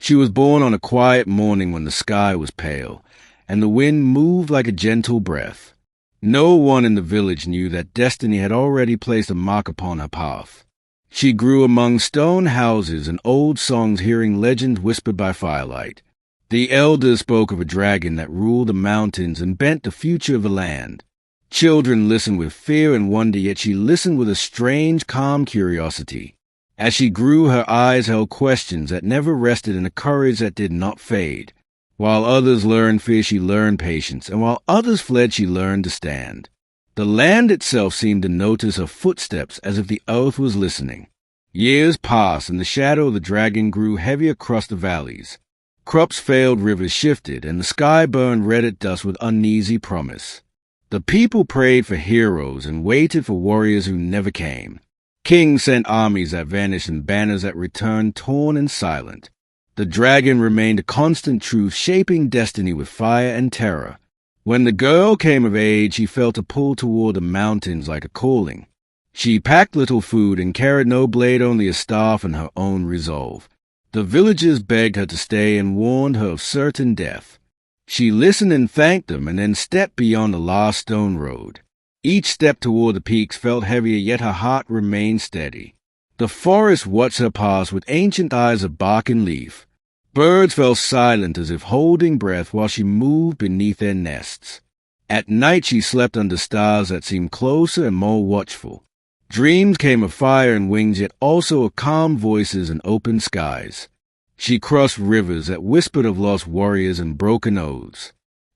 She was born on a quiet morning when the sky was pale, and the wind moved like a gentle breath. No one in the village knew that destiny had already placed a mark upon her path. She grew among stone houses and old songs, hearing legends whispered by firelight. The elders spoke of a dragon that ruled the mountains and bent the future of the land. Children listened with fear and wonder, yet she listened with a strange, calm curiosity. As she grew, her eyes held questions that never rested and a courage that did not fade. While others learned fear, she learned patience, and while others fled, she learned to stand. The land itself seemed to notice her footsteps as if the earth was listening. Years passed, and the shadow of the dragon grew heavy across the valleys. Crops failed, rivers shifted, and the sky burned red at dusk with uneasy promise. The people prayed for heroes and waited for warriors who never came. Kings sent armies that vanished and banners that returned torn and silent. The dragon remained a constant truth, shaping destiny with fire and terror. When the girl came of age, she felt a pull toward the mountains like a calling. She packed little food and carried no blade, only a staff and her own resolve. The villagers begged her to stay and warned her of certain death. She listened and thanked them, and then stepped beyond the last stone road. Each step toward the peaks felt heavier, yet her heart remained steady. The forest watched her pass with ancient eyes of bark and leaf. Birds fell silent as if holding breath while she moved beneath their nests. At night she slept under stars that seemed closer and more watchful. Dreams came of fire and wings, yet also of calm voices and open skies. She crossed rivers that whispered of lost warriors and broken oaths.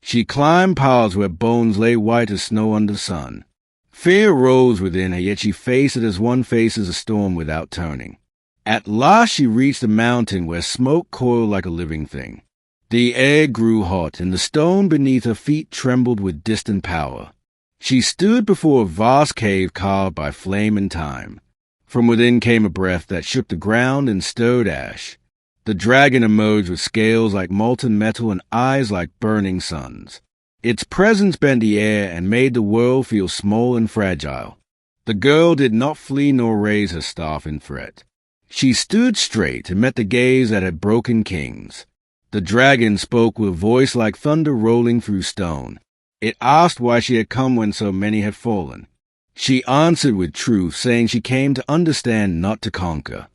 She climbed paths where bones lay white as snow under sun. Fear rose within her, yet she faced it as one faces a storm without turning. At last she reached a mountain where smoke coiled like a living thing. The air grew hot, and the stone beneath her feet trembled with distant power. She stood before a vast cave carved by flame and time. From within came a breath that shook the ground and stirred ash. The dragon emerged with scales like molten metal and eyes like burning suns. Its presence bent the air and made the world feel small and fragile. The girl did not flee nor raise her staff in threat. She stood straight and met the gaze that had broken kings. The dragon spoke with a voice like thunder rolling through stone. It asked why she had come when so many had fallen. She answered with truth, saying she came to understand, not to conquer.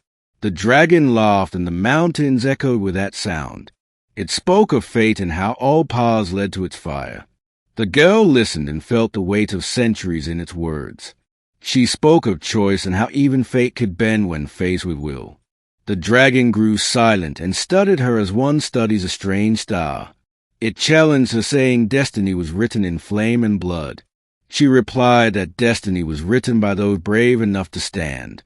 The dragon laughed, and the mountains echoed with that sound. It spoke of fate and how all paths led to its fire. The girl listened and felt the weight of centuries in its words. She spoke of choice and how even fate could bend when faced with will. The dragon grew silent and studied her as one studies a strange star. It challenged her, saying destiny was written in flame and blood. She replied that destiny was written by those brave enough to stand.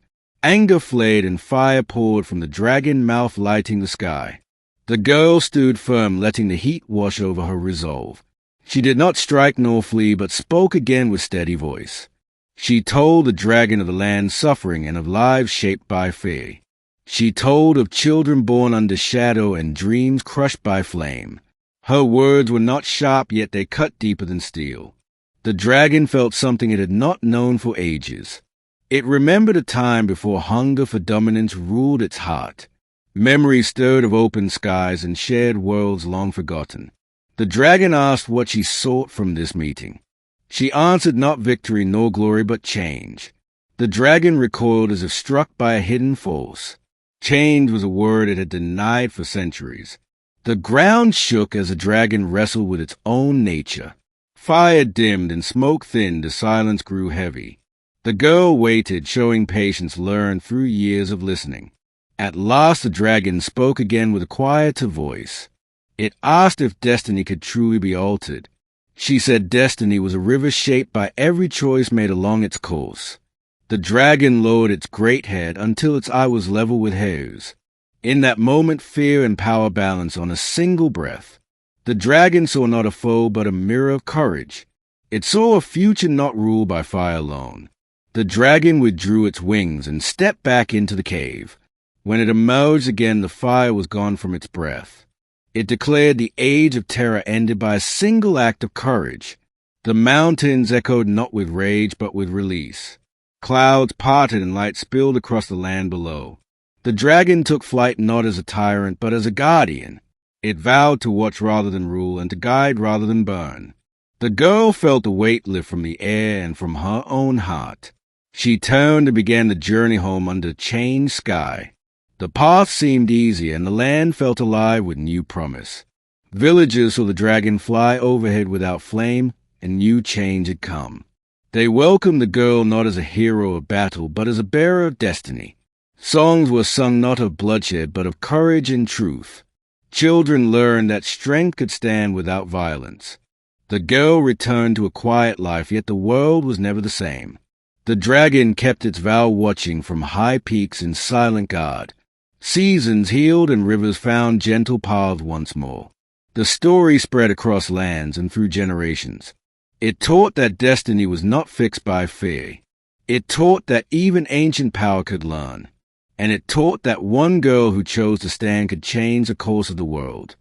Anger flared and fire poured from the dragon mouth, lighting the sky. The girl stood firm, letting the heat wash over her resolve. She did not strike nor flee, but spoke again with steady voice. She told the dragon of the land's suffering and of lives shaped by fear. She told of children born under shadow and dreams crushed by flame. Her words were not sharp, yet they cut deeper than steel. The dragon felt something it had not known for ages. It remembered a time before hunger for dominance ruled its heart. Memories stirred of open skies and shared worlds long forgotten. The dragon asked what she sought from this meeting. She answered not victory nor glory, but change. The dragon recoiled as if struck by a hidden force. Change was a word it had denied for centuries. The ground shook as the dragon wrestled with its own nature. Fire dimmed and smoke thinned, the silence grew heavy. The girl waited, showing patience learned through years of listening. At last the dragon spoke again with a quieter voice. It asked if destiny could truly be altered. She said destiny was a river shaped by every choice made along its course. The dragon lowered its great head until its eye was level with hers. In that moment, fear and power balanced on a single breath. The dragon saw not a foe, but a mirror of courage. It saw a future not ruled by fire alone. The dragon withdrew its wings and stepped back into the cave. When it emerged again, the fire was gone from its breath. It declared the age of terror ended by a single act of courage. The mountains echoed not with rage, but with release. Clouds parted and light spilled across the land below. The dragon took flight not as a tyrant, but as a guardian. It vowed to watch rather than rule, and to guide rather than burn. The girl felt the weight lift from the air and from her own heart. She turned and began the journey home under a changed sky. The path seemed easy, and the land felt alive with new promise. Villagers saw the dragon fly overhead without flame, and new change had come. They welcomed the girl not as a hero of battle, but as a bearer of destiny. Songs were sung not of bloodshed, but of courage and truth. Children learned that strength could stand without violence. The girl returned to a quiet life, yet the world was never the same. The dragon kept its vow, watching from high peaks in silent guard. Seasons healed and rivers found gentle paths once more. The story spread across lands and through generations. It taught that destiny was not fixed by fear. It taught that even ancient power could learn. And it taught that one girl who chose to stand could change the course of the world.